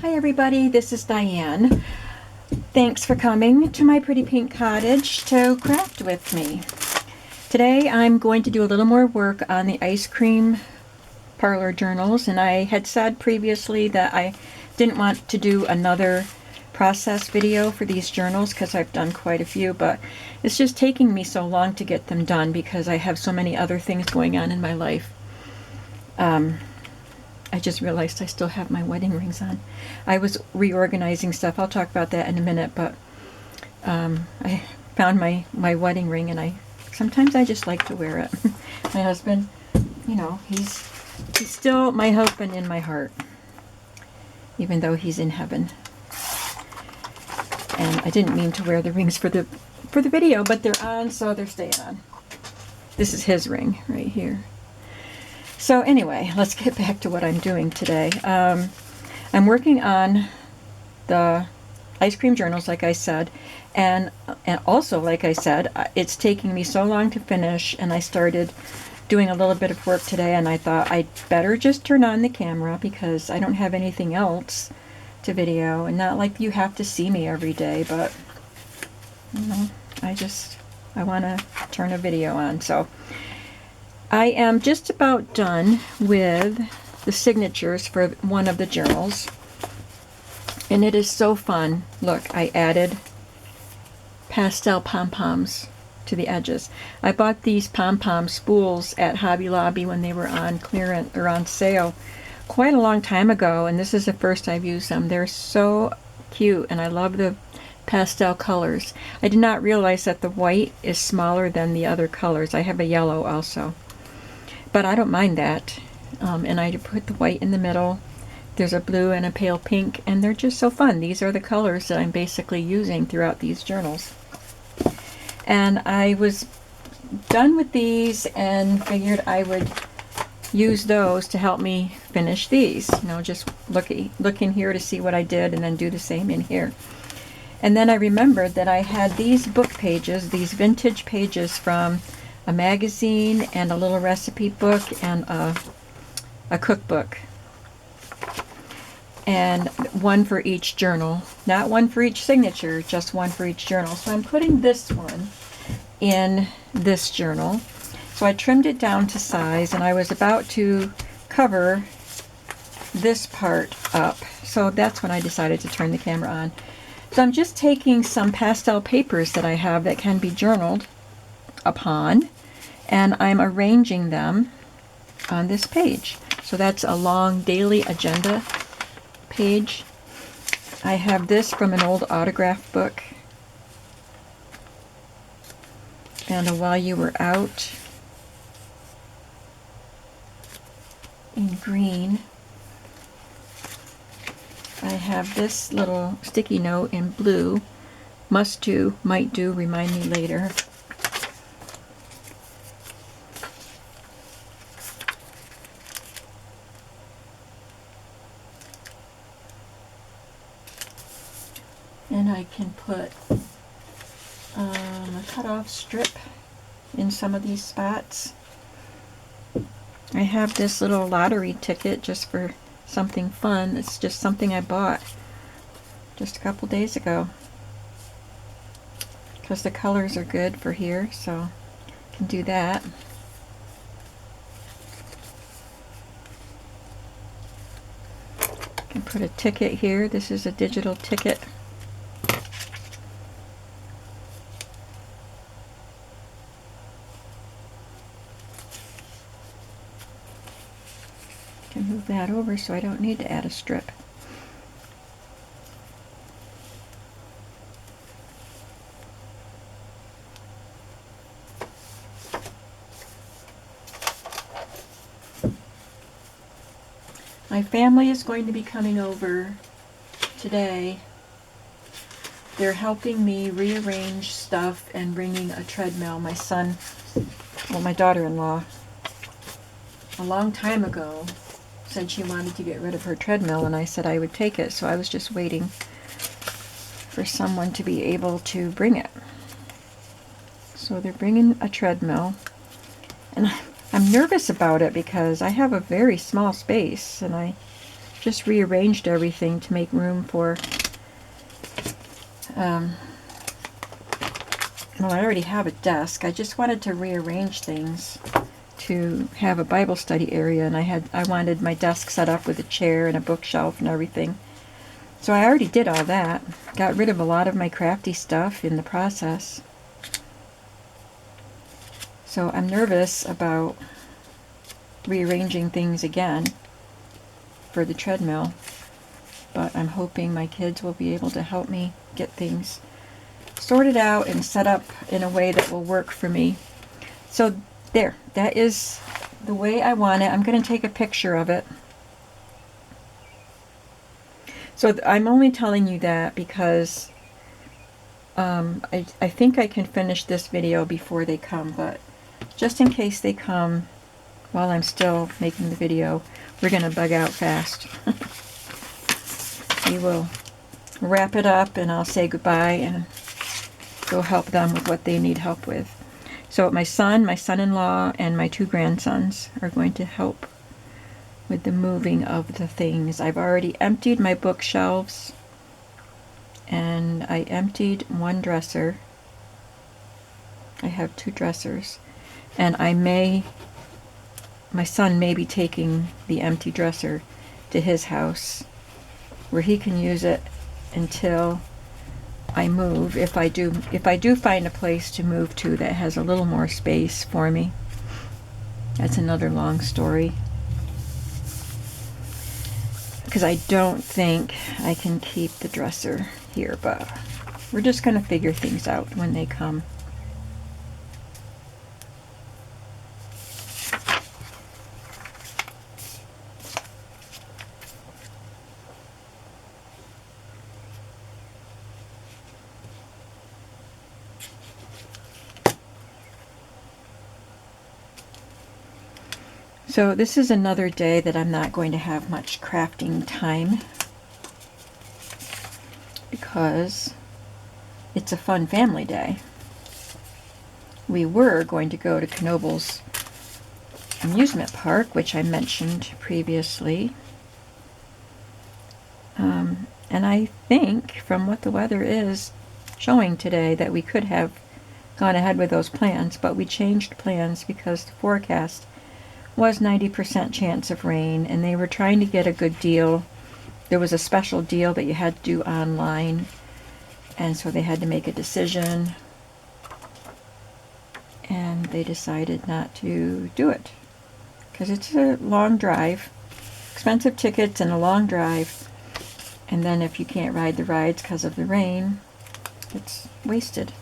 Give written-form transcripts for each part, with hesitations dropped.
Hi everybody, this is Diane. Thanks for coming to my pretty pink cottage to craft with me. Today I'm going to do a little more work on the Ice Cream Parlor journals, and I had said previously that I didn't want to do another process video for these journals because I've done quite a few, but it's just taking me so long to get them done because I have so many other things going on in my life. I just realized I still have my wedding rings on. I was reorganizing stuff. I'll talk about that in a minute, but I found my wedding ring, and sometimes I just like to wear it. My husband, you know, he's still my husband in my heart, even though he's in heaven. And I didn't mean to wear the rings for the video, but they're on, so they're staying on. This is his ring right here. So anyway, let's get back to what I'm doing today. I'm working on the ice cream journals, like I said, and also, like I said, it's taking me so long to finish, and I started doing a little bit of work today, and I thought I'd better just turn on the camera because I don't have anything else to video, and not like you have to see me every day, but you know, I want to turn a video on. So I am just about done with the signatures for one of the journals, and it is so fun. Look, I added pastel pom-poms to the edges. I bought these pom-pom spools at Hobby Lobby when they were on clearance or on sale quite a long time ago, and this is the first I've used them. They're so cute, and I love the pastel colors. I did not realize that the white is smaller than the other colors. I have a yellow also, but I don't mind that. And I put the white in the middle. There's a blue and a pale pink, and they're just so fun. These are the colors that I'm basically using throughout these journals. And I was done with these and figured I would use those to help me finish these. You know, just look in here to see what I did and then do the same in here. And then I remembered that I had these book pages, these vintage pages from a magazine and a little recipe book and a cookbook, and one for each journal, not one for each signature, just one for each journal. So I'm putting this one in this journal. So I trimmed it down to size, and I was about to cover this part up, so that's when I decided to turn the camera on. So I'm just taking some pastel papers that I have that can be journaled upon, and I'm arranging them on this page. So that's a long daily agenda page. I have this from an old autograph book, and a While You Were Out in green. I have this little sticky note in blue, Must Do, Might Do, Remind Me Later. And I can put a cut-off strip in some of these spots. I have this little lottery ticket just for something fun. It's just something I bought just a couple days ago because the colors are good for here, so I can do that. I can put a ticket here. This is a digital ticket. Can move that over so I don't need to add a strip. My family is going to be coming over today. They're helping me rearrange stuff and bringing a treadmill. My son, well, my daughter-in-law, a long time ago said she wanted to get rid of her treadmill, and I said I would take it, so I was just waiting for someone to be able to bring it. So they're bringing a treadmill, and I'm nervous about it because I have a very small space, and I just rearranged everything to make room for, well, I already have a desk. I just wanted to rearrange things to have a Bible study area, and I wanted my desk set up with a chair and a bookshelf and everything. So I already did all that. Got rid of a lot of my crafty stuff in the process. So I'm nervous about rearranging things again for the treadmill, but I'm hoping my kids will be able to help me get things sorted out and set up in a way that will work for me. So there, that is the way I want it. I'm going to take a picture of it. So I'm only telling you that because I think I can finish this video before they come, but just in case they come while I'm still making the video, we're going to bug out fast. We will wrap it up and I'll say goodbye and go help them with what they need help with. So my son, my son-in-law, and my 2 grandsons are going to help with the moving of the things. I've already emptied my bookshelves, and I emptied 1 dresser. I have 2 dressers, and my son may be taking the empty dresser to his house where he can use it until I move, if I do find a place to move to that has a little more space for me. That's another long story, because I don't think I can keep the dresser here, but we're just going to figure things out when they come. So this is another day that I'm not going to have much crafting time because it's a fun family day. We were going to go to Knobel's amusement park, which I mentioned previously. And I think from what the weather is showing today that we could have gone ahead with those plans, but we changed plans because the forecast was 90% chance of rain, and they were trying to get a good deal. There was a special deal that you had to do online, and so they had to make a decision, and they decided not to do it because it's a long drive, expensive tickets and a long drive, and then if you can't ride the rides because of the rain, it's wasted.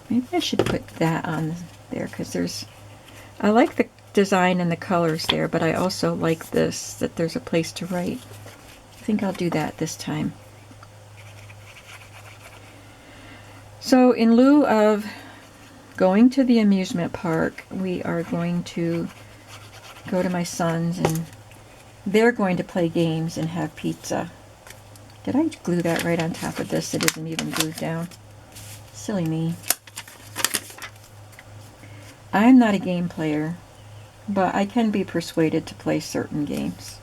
Maybe I should put that on there because I like the design and the colors there, but I also like this, that there's a place to write. I think I'll do that this time. So in lieu of going to the amusement park, we are going to go to my son's, and they're going to play games and have pizza. Did I glue that right on top of this? It isn't even glued down. Silly me. I'm not a game player, but I can be persuaded to play certain games.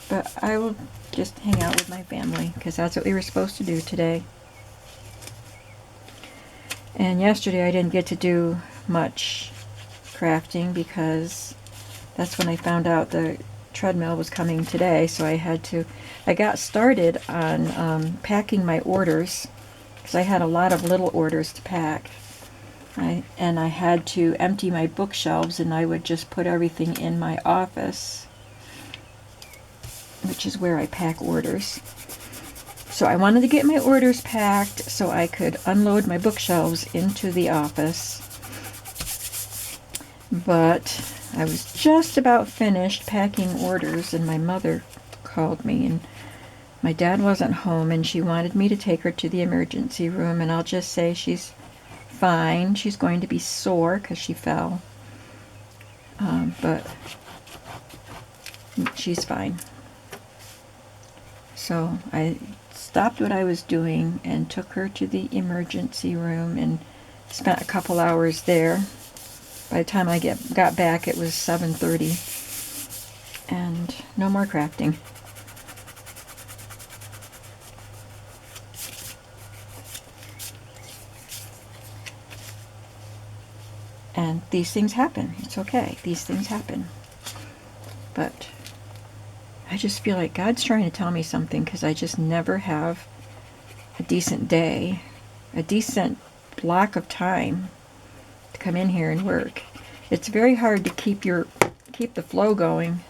But I will just hang out with my family because that's what we were supposed to do today. And yesterday I didn't get to do much crafting because that's when I found out the treadmill was coming today, so I got started on packing my orders because I had a lot of little orders to pack. And I had to empty my bookshelves, and I would just put everything in my office, which is where I pack orders. So I wanted to get my orders packed so I could unload my bookshelves into the office. But I was just about finished packing orders, and my mother called me, and my dad wasn't home, and she wanted me to take her to the emergency room, and I'll just say she's fine. She's going to be sore because she fell, but she's fine. So I stopped what I was doing and took her to the emergency room and spent a couple hours there. By the time I got back, it was 7:30, and no more crafting. And these things happen. It's okay. These things happen. But I just feel like God's trying to tell me something, because I just never have a decent day, a decent block of time to come in here and work. It's very hard to keep the flow going,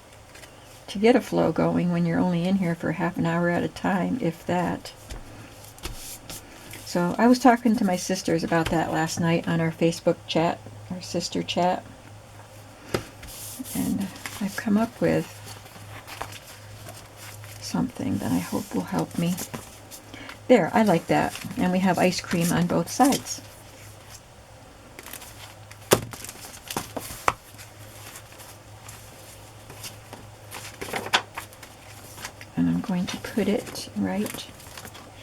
to get a flow going when you're only in here for half an hour at a time, if that. So I was talking to my sisters about that last night on our Facebook chat, our sister chat, and I've come up with something that I hope will help me. There, I like that. And we have ice cream on both sides. And I'm going to put it right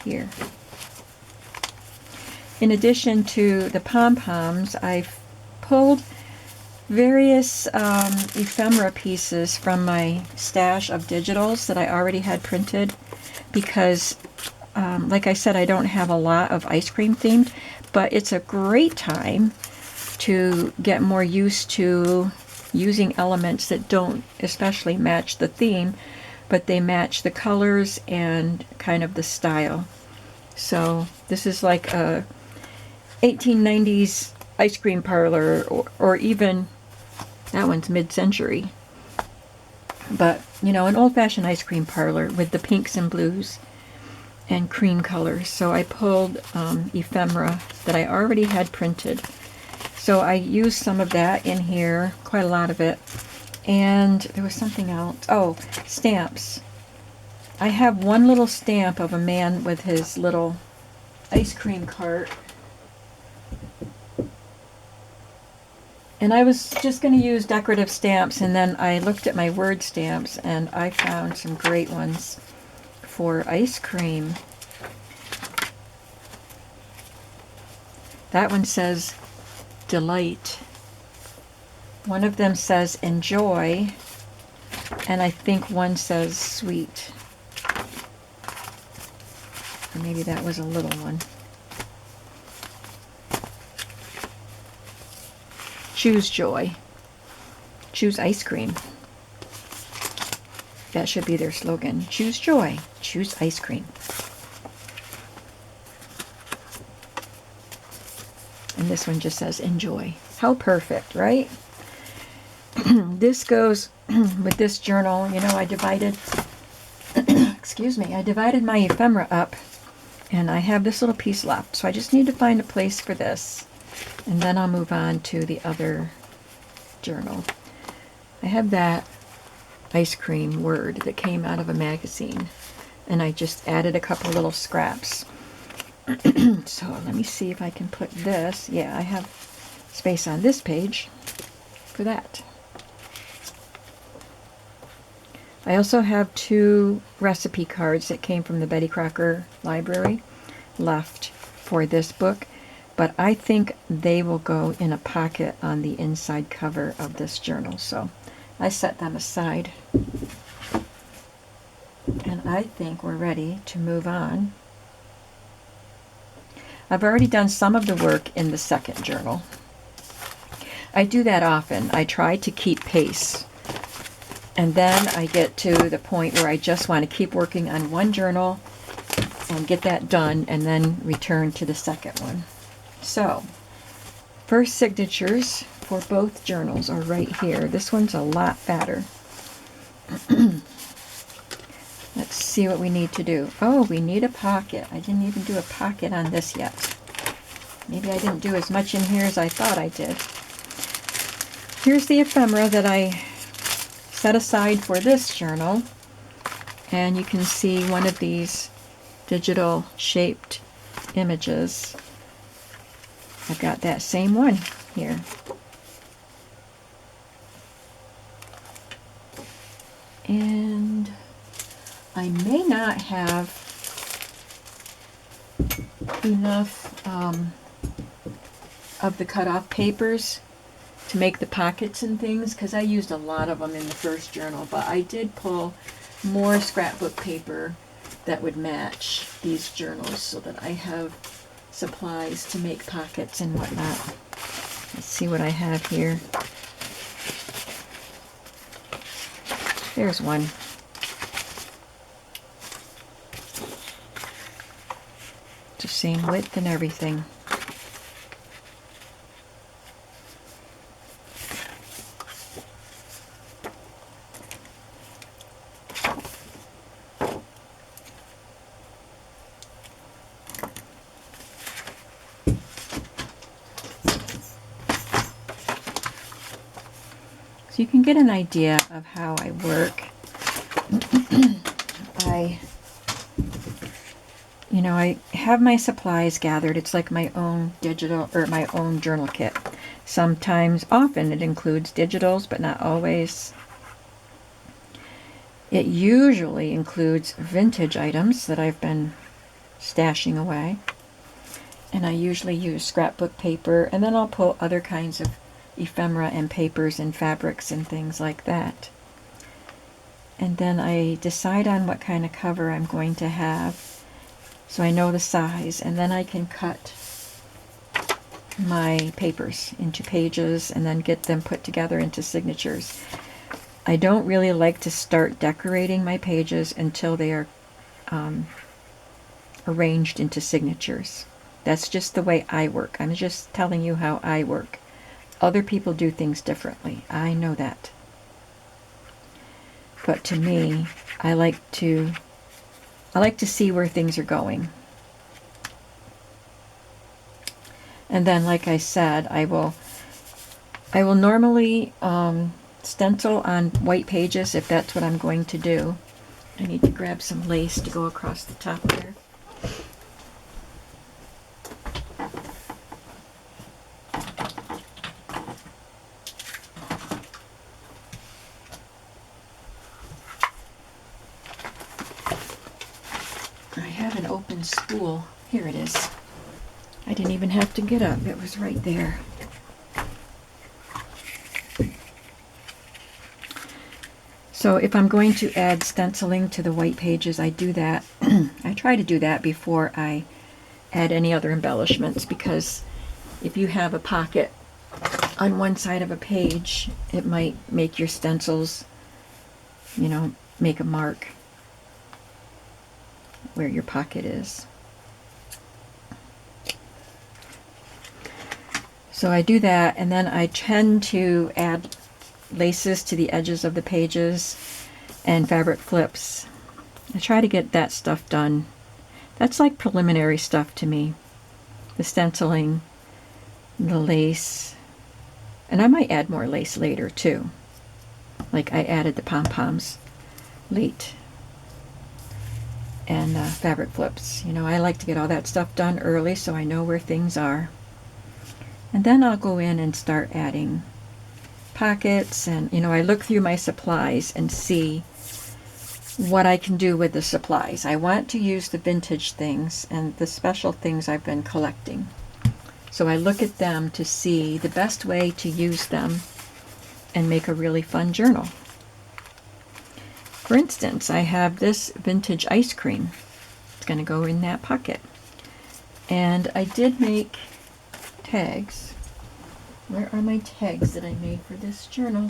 here. In addition to the pom-poms, I've pulled various ephemera pieces from my stash of digitals that I already had printed, because like I said, I don't have a lot of ice cream themed, but it's a great time to get more used to using elements that don't especially match the theme, but they match the colors and kind of the style. So this is like a 1890s ice cream parlor, or even that one's mid-century. But, you know, an old-fashioned ice cream parlor with the pinks and blues and cream colors. So I pulled ephemera that I already had printed. So I used some of that in here, quite a lot of it. And there was something else. Oh, stamps. I have one little stamp of a man with his little ice cream cart. And I was just going to use decorative stamps, and then I looked at my word stamps, and I found some great ones for ice cream. That one says delight. One of them says enjoy, and I think one says sweet. Or maybe that was a little one. Choose joy. Choose ice cream. That should be their slogan. Choose joy. Choose ice cream. And this one just says enjoy. How perfect, right? This goes with this journal. You know, I divided, excuse me, I divided my ephemera up, and I have this little piece left. So I just need to find a place for this, and then I'll move on to the other journal. I have that ice cream word that came out of a magazine, and I just added a couple little scraps. So let me see if I can put this. Yeah, I have space on this page for that. I also have 2 recipe cards that came from the Betty Crocker library left for this book, but I think they will go in a pocket on the inside cover of this journal, so I set them aside. And I think we're ready to move on. I've already done some of the work in the second journal. I do that often. I try to keep pace. And then I get to the point where I just want to keep working on one journal and get that done, and then return to the second one. So, first signatures for both journals are right here. This one's a lot fatter. Let's see what we need to do. Oh, we need a pocket. I didn't even do a pocket on this yet. Maybe I didn't do as much in here as I thought I did. Here's the ephemera that I set aside for this journal. And you can see one of these digital shaped images. I've got that same one here. And I may not have enough of the cut-off papers to make the pockets and things, because I used a lot of them in the first journal, but I did pull more scrapbook paper that would match these journals so that I have supplies to make pockets and whatnot. Let's see what I have here. There's one. The same width and everything. So you can get an idea of how I work. I have my supplies gathered. It's like my own digital, or my own journal kit. Sometimes, often it includes digitals, but not always. It usually includes vintage items that I've been stashing away. And I usually use scrapbook paper, and then I'll pull other kinds of ephemera and papers and fabrics and things like that. And then I decide on what kind of cover I'm going to have, so I know the size, and then I can cut my papers into pages and then get them put together into signatures. I don't really like to start decorating my pages until they are arranged into signatures. That's just the way I work. I'm just telling you how I work. Other people do things differently. I know that. But to me, I like to see where things are going. And then, like I said, I will normally stencil on white pages if that's what I'm going to do. I need to grab some lace to go across the top there. Open spool. Here it is. I didn't even have to get up. It was right there. So if I'm going to add stenciling to the white pages, I do that. I try to do that before I add any other embellishments, because if you have a pocket on one side of a page, it might make your stencils, make a mark where your pocket is. So I do that, and then I tend to add laces to the edges of the pages and fabric flips. I try to get that stuff done. That's like preliminary stuff to me. The stenciling, the lace, and I might add more lace later too. Like I added the pom-poms late. And fabric flips. I like to get all that stuff done early so I know where things are. And then I'll go in and start adding pockets, and I look through my supplies and see what I can do with the supplies. I want to use the vintage things and the special things I've been collecting. So I look at them to see the best way to use them and make a really fun journal. For instance, I have this vintage ice cream. It's going to go in that pocket. And I did make tags. Where are my tags that I made for this journal?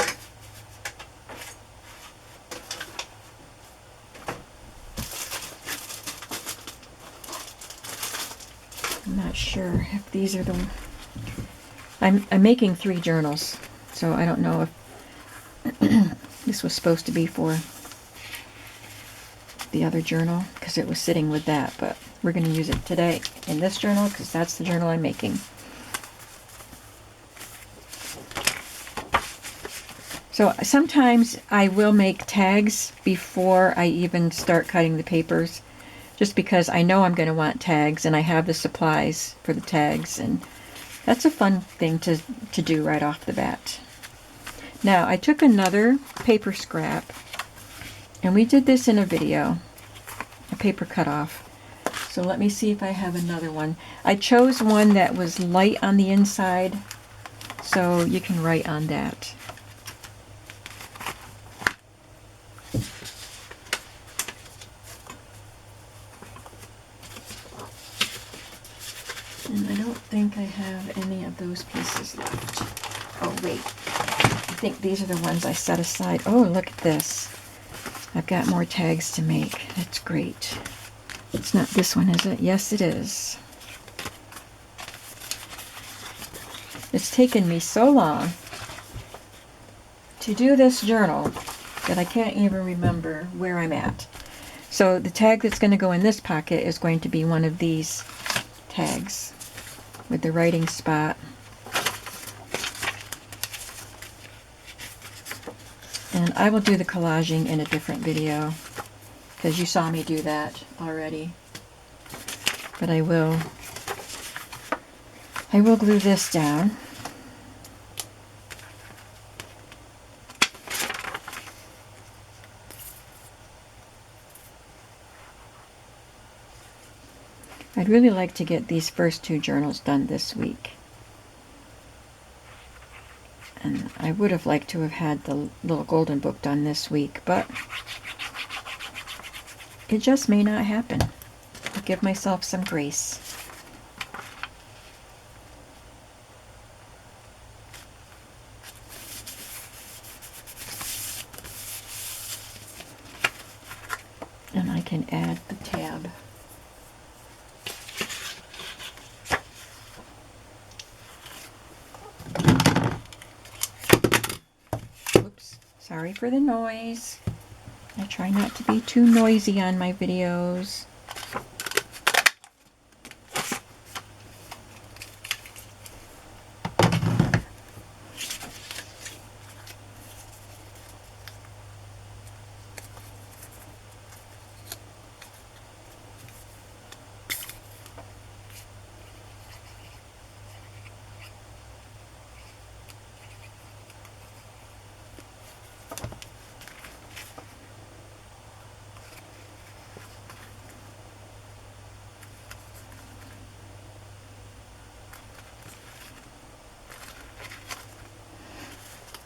I'm not sure if these are the... I'm making 3 journals, so I don't know if this was supposed to be for the other journal, because it was sitting with that, but we're going to use it today in this journal because that's the journal I'm making. So sometimes I will make tags before I even start cutting the papers, just because I know I'm going to want tags and I have the supplies for the tags, and that's a fun thing to do right off the bat. Now I took another paper scrap, and we did this in a video, a paper cutoff. So let me see if I have another one. I chose one that was light on the inside so you can write on that. And I don't think I have any of those pieces left. Oh, wait. I think these are the ones I set aside. Oh, look at this. I've got more tags to make. That's great. It's not this one, is it? Yes, it is. It's taken me so long to do this journal that I can't even remember where I'm at. So the tag that's going to go in this pocket is going to be one of these tags with the writing spot. And I will do the collaging in a different video because you saw me do that already. But I will glue this down. I'd really like to get these first two journals done this week. And I would have liked to have had the little golden book done this week, but it just may not happen. I'll give myself some grace. And I can add the tab. Oops, sorry for the noise. I try not to be too noisy on my videos.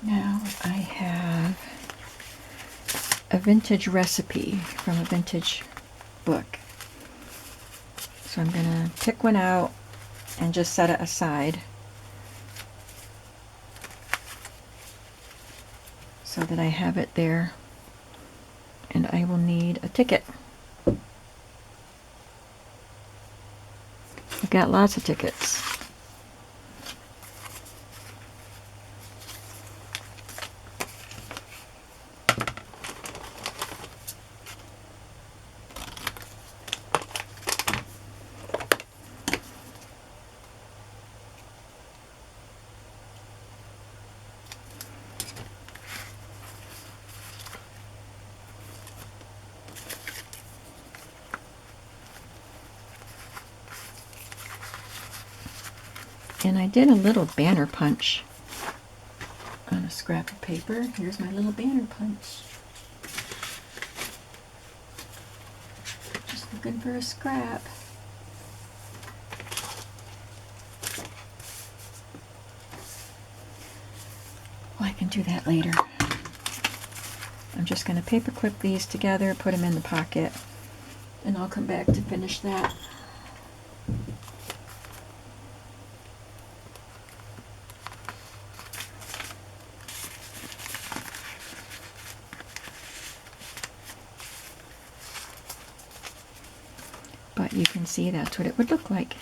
Now I have a vintage recipe from a vintage book. So I'm going to pick one out and just set it aside so that I have it there. And I will need a ticket. I've got lots of tickets. And I did a little banner punch on a scrap of paper. Here's my little banner punch. Just looking for a scrap. Well, I can do that later. I'm just going to paper clip these together, put them in the pocket, and I'll come back to finish that. But you can see that's what it would look like.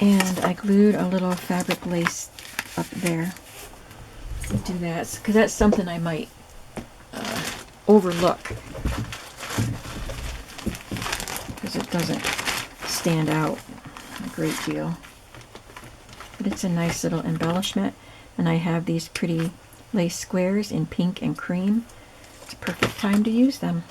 And I glued a little fabric lace up there. I'll do that because that's something I might overlook because it doesn't stand out a great deal. But it's a nice little embellishment, and I have these pretty lace squares in pink and cream. It's a perfect time to use them.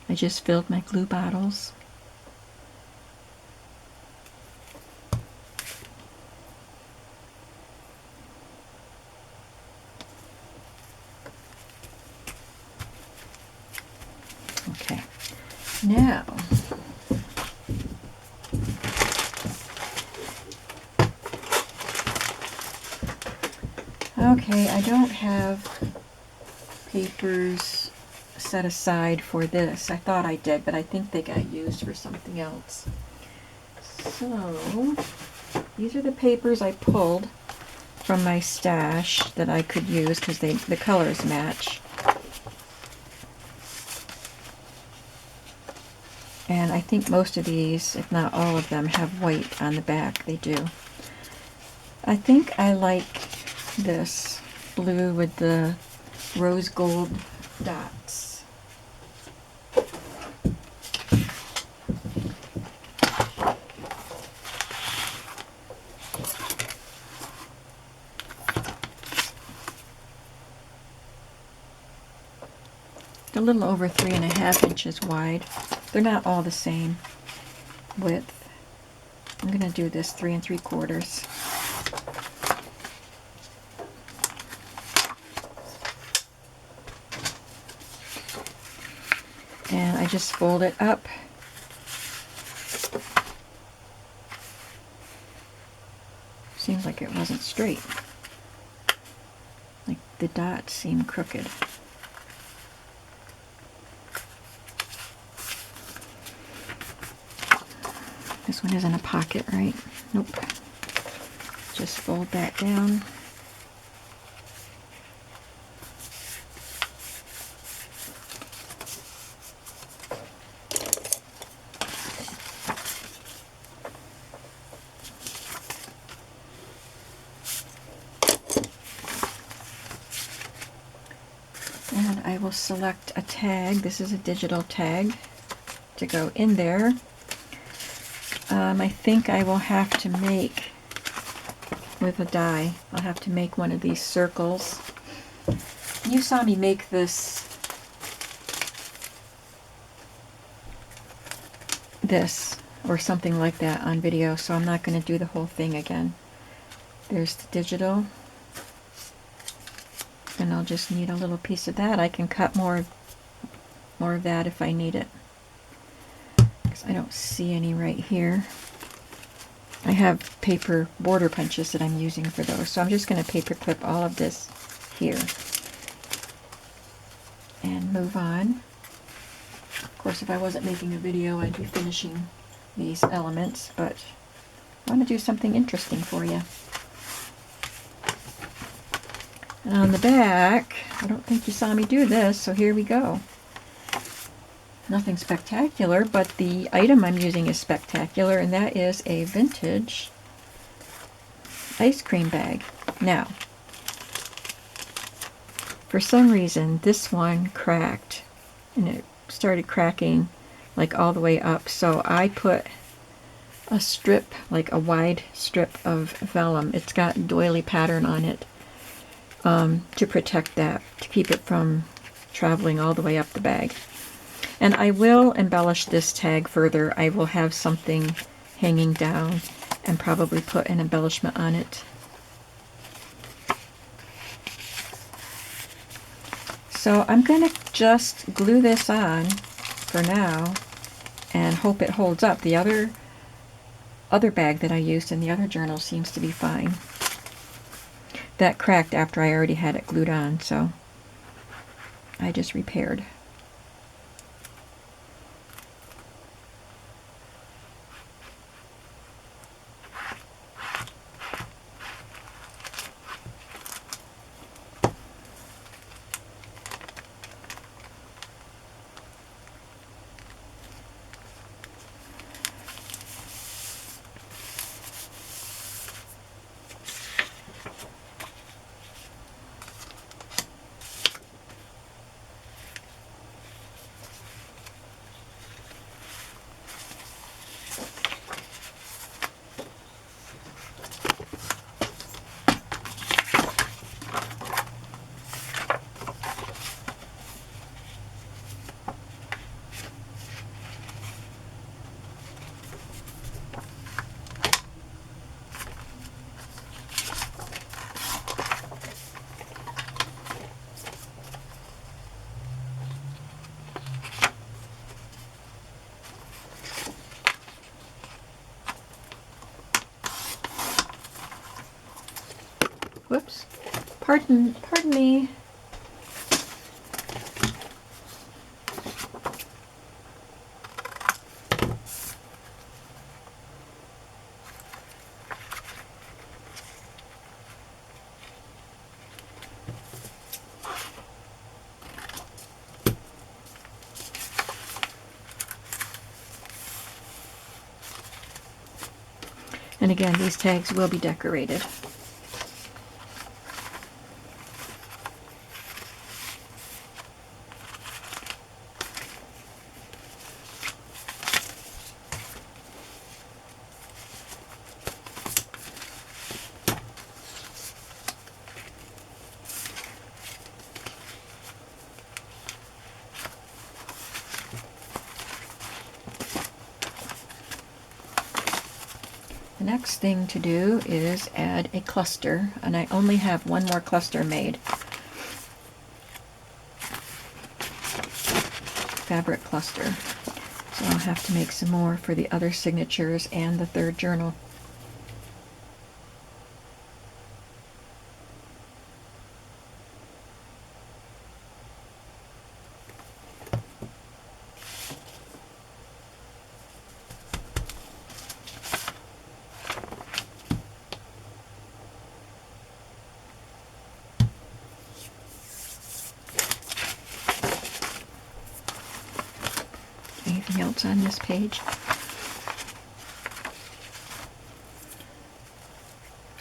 I just filled my glue bottles. Now, okay, I don't have papers set aside for this. I thought I did, but I think they got used for something else. So, these are the papers I pulled from my stash that I could use because the colors match. And I think most of these, if not all of them, have white on the back. They do. I think I like this blue with the rose gold dots. A little over 3.5 inches wide. They're not all the same width. I'm going to do this 3 3/4. And I just fold it up. Seems like it wasn't straight. Like the dots seem crooked. This one isn't a pocket, right? Nope. Just fold that down. And I will select a tag. This is a digital tag to go in there. I think I will have to make, with a die, I'll have to make one of these circles. You saw me make this or something like that on video, so I'm not going to do the whole thing again. There's the digital, and I'll just need a little piece of that. I can cut more of that if I need it, because I don't see any right here. I have paper border punches that I'm using for those, so I'm just going to paper clip all of this here and move on. Of course, if I wasn't making a video, I'd be finishing these elements, but I want to do something interesting for you. And on the back, I don't think you saw me do this, so here we go. Nothing spectacular, but the item I'm using is spectacular, and that is a vintage ice cream bag. Now, for some reason, this one cracked, and it started cracking like all the way up, so I put a strip, like a wide strip of vellum. It's got doily pattern on it to protect that, to keep it from traveling all the way up the bag. And I will embellish this tag further. I will have something hanging down and probably put an embellishment on it. So I'm going to just glue this on for now and hope it holds up. The other bag that I used in the other journal seems to be fine. That cracked after I already had it glued on, so I just repaired. Pardon me. And again, these tags will be decorated. The next thing to do is add a cluster, and I only have one more cluster made. Fabric cluster. So I'll have to make some more for the other signatures and the third journal. Anything else on this page?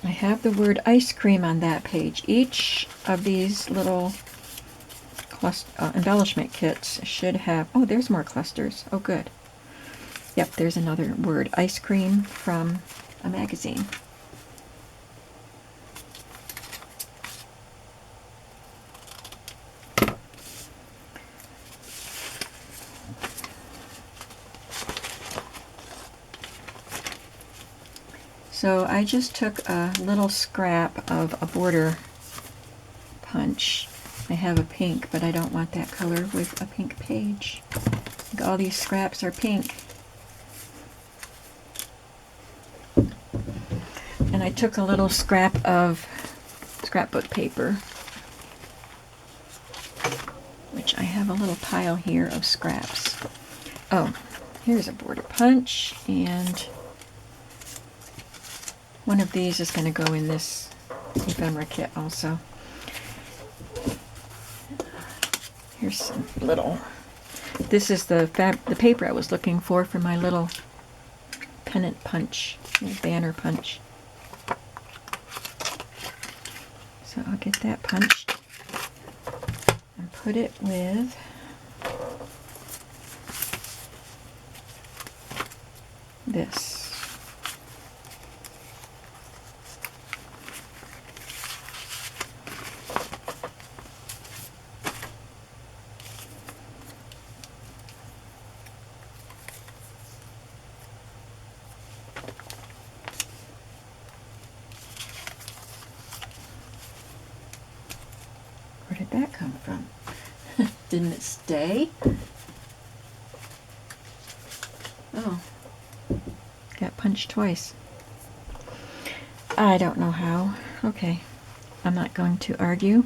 I have the word ice cream on that page. Each of these little embellishment kits should have... Oh, there's more clusters. Oh, good. Yep, there's another word. Ice cream from a magazine. So I just took a little scrap of a border punch. I have a pink, but I don't want that color with a pink page. Like all these scraps are pink. And I took a little scrap of scrapbook paper, which I have a little pile here of scraps. Oh, here's a border punch, and one of these is going to go in this ephemera kit also. Here's some little... This is the paper I was looking for my little pennant punch, banner punch. So I'll get that punched and put it with this. Where did that come from? Didn't it stay? Oh, got punched twice. I don't know how. Okay, I'm not going to argue.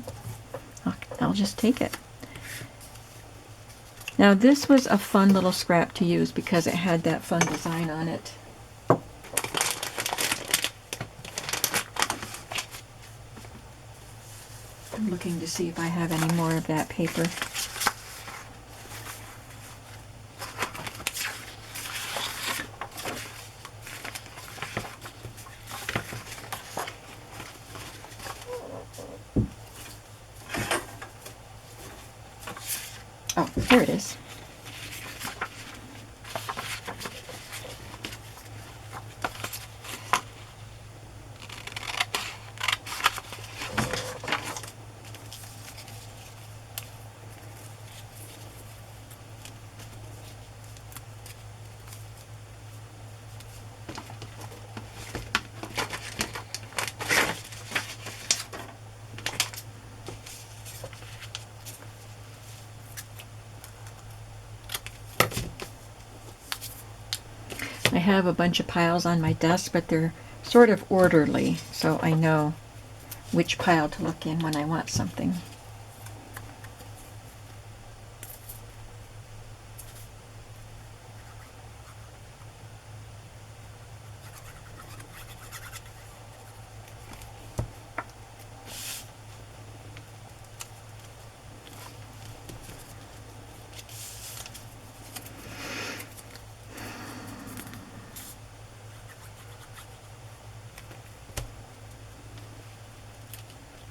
I'll just take it. Now this was a fun little scrap to use because it had that fun design on it. I'm looking to see if I have any more of that paper. Oh, here it is. I have a bunch of piles on my desk, but they're sort of orderly, so I know which pile to look in when I want something.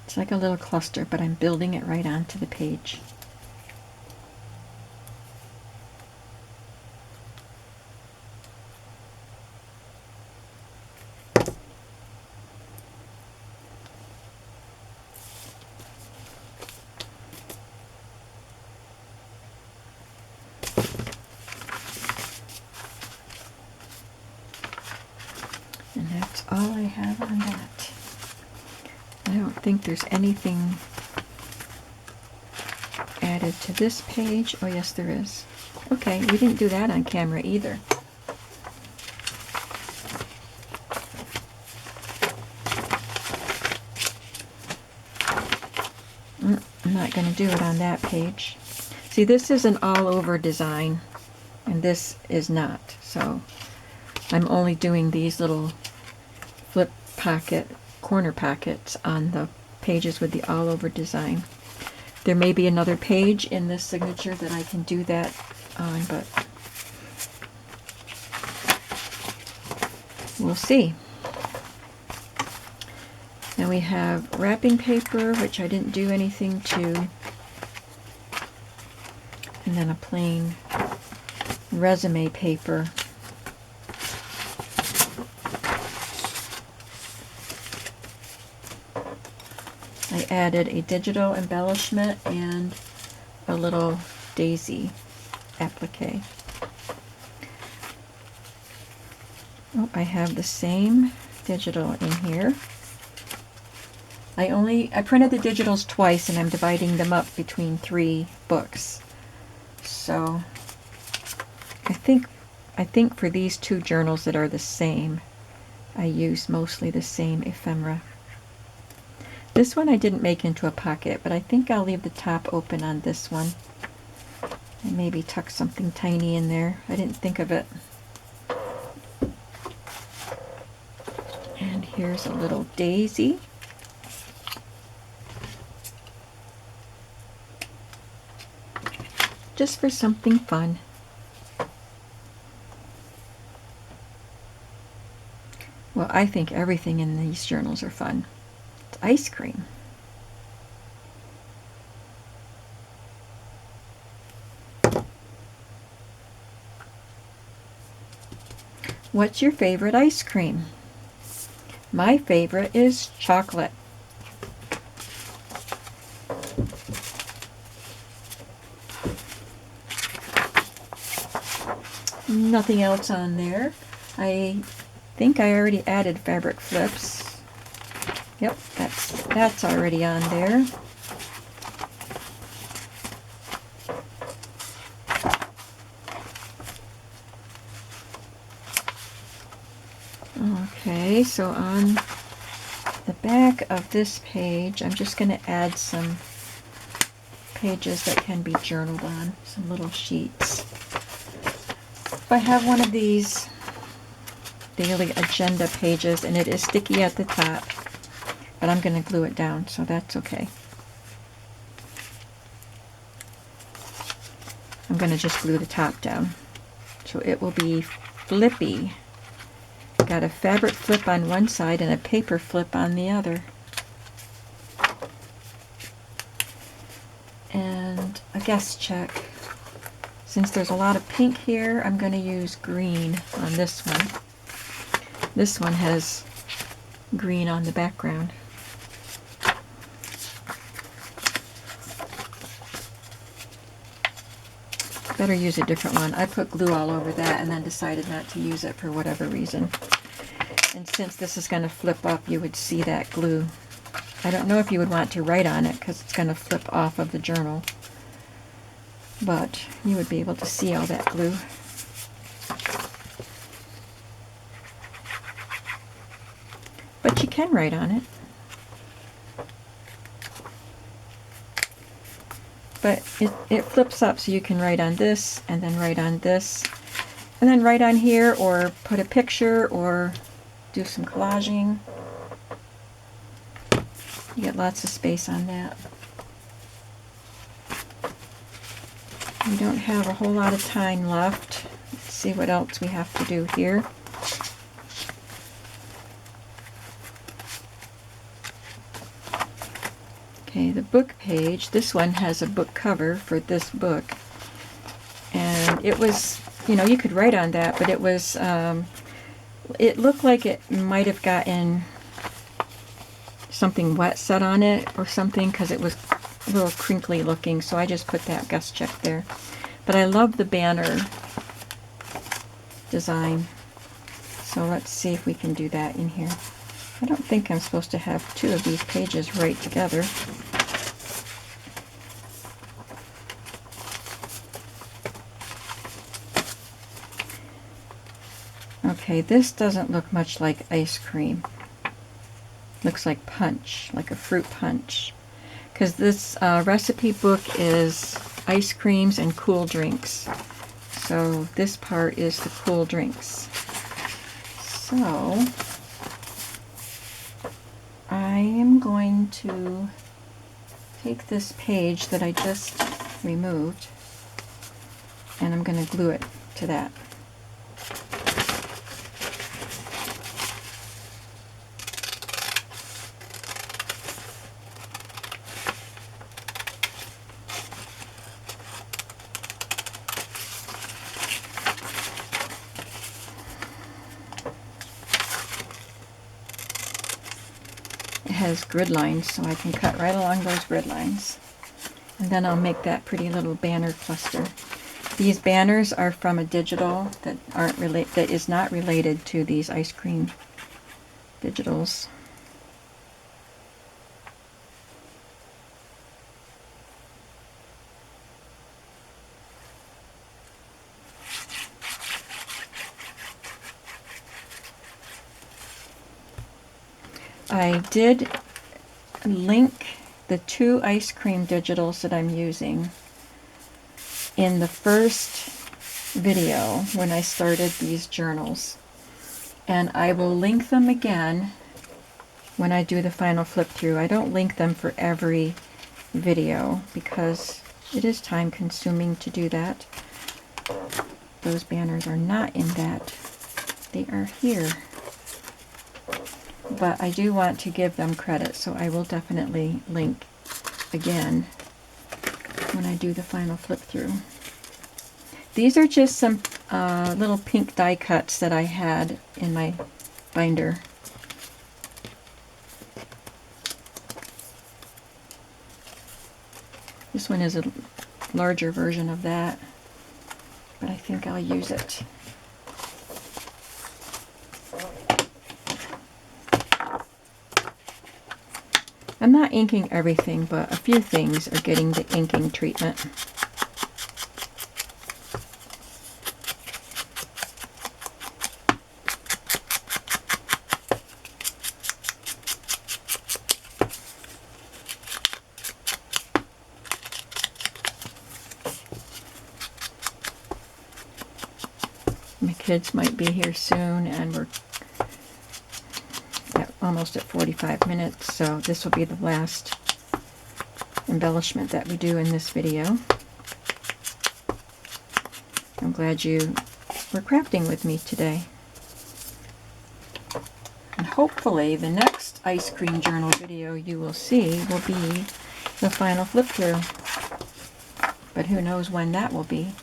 It's like a little cluster, but I'm building it right onto the page. And that's all I have on that. I don't think there's anything added to this page. Oh yes, there is. Okay, we didn't do that on camera either. I'm not going to do it on that page. See, this is an all-over design, and this is not. So I'm only doing these little flip pocket, corner pockets on the pages with the all-over design. There may be another page in this signature that I can do that on, but we'll see. Then we have wrapping paper, which I didn't do anything to, and then a plain resume paper. I added a digital embellishment and a little daisy applique. Oh, I have the same digital in here. I printed the digitals twice, and I'm dividing them up between 3 books. So I think for these 2 journals that are the same, I use mostly the same ephemera. This one I didn't make into a pocket, but I think I'll leave the top open on this one and maybe tuck something tiny in there. I didn't think of it. And here's a little daisy. Just for something fun. Well, I think everything in these journals are fun. It's ice cream. What's your favorite ice cream? My favorite is chocolate. Nothing else on there. I think I already added fabric flips. Yep, that's already on there. Okay, so on the back of this page, I'm just going to add some pages that can be journaled on, some little sheets. If I have one of these daily agenda pages, and it is sticky at the top, but I'm going to glue it down, so that's okay. I'm going to just glue the top down, so it will be flippy. Got a fabric flip on one side and a paper flip on the other. And a guest check. Since there's a lot of pink here, I'm going to use green on this one. This one has green on the background. Better use a different one. I put glue all over that and then decided not to use it for whatever reason. And since this is going to flip up, you would see that glue. I don't know if you would want to write on it because it's going to flip off of the journal. But you would be able to see all that glue. But you can write on it. but it flips up so you can write on this and then write on this and then write on here or put a picture or do some collaging. You get lots of space on that. We don't have a whole lot of time left. Let's see what else we have to do here. Okay, the book page. This one has a book cover for this book. And it was, you know, you could write on that, but it was, it looked like it might have gotten something wet set on it or something because it was a little crinkly looking, so I just put that gust check there. But I love the banner design. So let's see if we can do that in here. I don't think I'm supposed to have two of these pages right together. Okay, this doesn't look much like ice cream. Looks like punch, like a fruit punch. Because this recipe book is ice creams and cool drinks. So this part is the cool drinks. So I am going to take this page that I just removed and I'm going to glue it to that. Has grid lines, so I can cut right along those grid lines. And then I'll make that pretty little banner cluster. These banners are from a digital that that is not related to these ice cream digitals. I did link the two ice cream digitals that I'm using in the first video when I started these journals. And I will link them again when I do the final flip through. I don't link them for every video because it is time consuming to do that. Those banners are not in that. They are here. But I do want to give them credit, so I will definitely link again when I do the final flip through. These are just some little pink die cuts that I had in my binder. This one is a larger version of that, but I think I'll use it. I'm not inking everything, but a few things are getting the inking treatment. My kids might be here soon, and we're almost at 45 minutes, so this will be the last embellishment that we do in this video. I'm glad you were crafting with me today. And hopefully the next ice cream journal video you will see will be the final flip through. But who knows when that will be.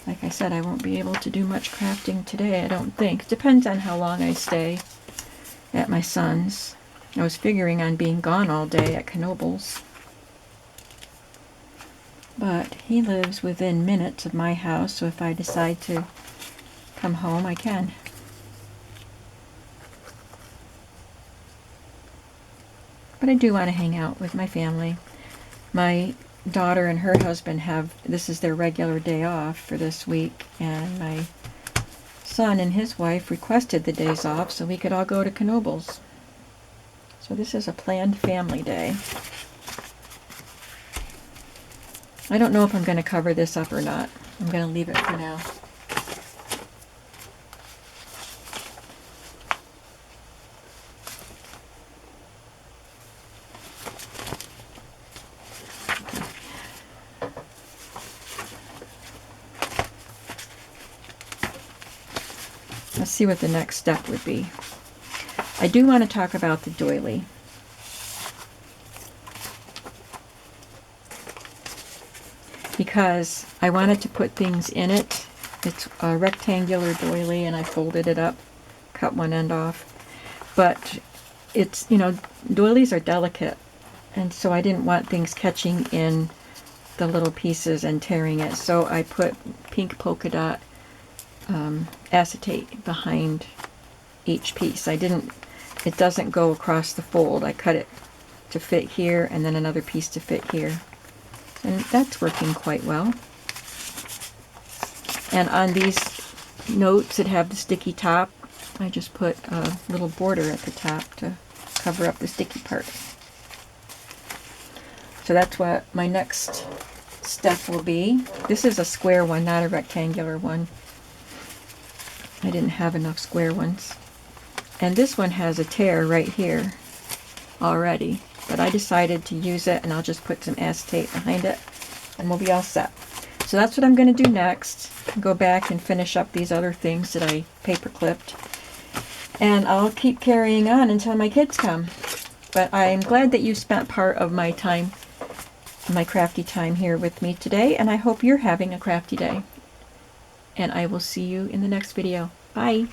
Like I said, I won't be able to do much crafting today, I don't think. Depends on how long I stay at my son's. I was figuring on being gone all day at Knoebels. But he lives within minutes of my house, so if I decide to come home, I can. But I do want to hang out with my family. My daughter and her husband this is their regular day off for this week, and my son and his wife requested the days off so we could all go to Knoebels. So this is a planned family day. I don't know if I'm going to cover this up or not. I'm going to leave it for now. Let's see what the next step would be. I do want to talk about the doily. Because I wanted to put things in it. It's a rectangular doily and I folded it up, cut one end off. But it's, you know, doilies are delicate. And so I didn't want things catching in the little pieces and tearing it. So I put pink polka dot acetate behind each piece. It doesn't go across the fold. I cut it to fit here and then another piece to fit here. And that's working quite well. And on these notes that have the sticky top, I just put a little border at the top to cover up the sticky part. So that's what my next step will be. This is a square one, not a rectangular one. I didn't have enough square ones. And this one has a tear right here already, but I decided to use it and I'll just put some acetate behind it and we'll be all set. So that's what I'm going to do next. Go back and finish up these other things that I paper clipped. And I'll keep carrying on until my kids come. But I'm glad that you spent part of my time, my crafty time here with me today, and I hope you're having a crafty day. And I will see you in the next video. Bye!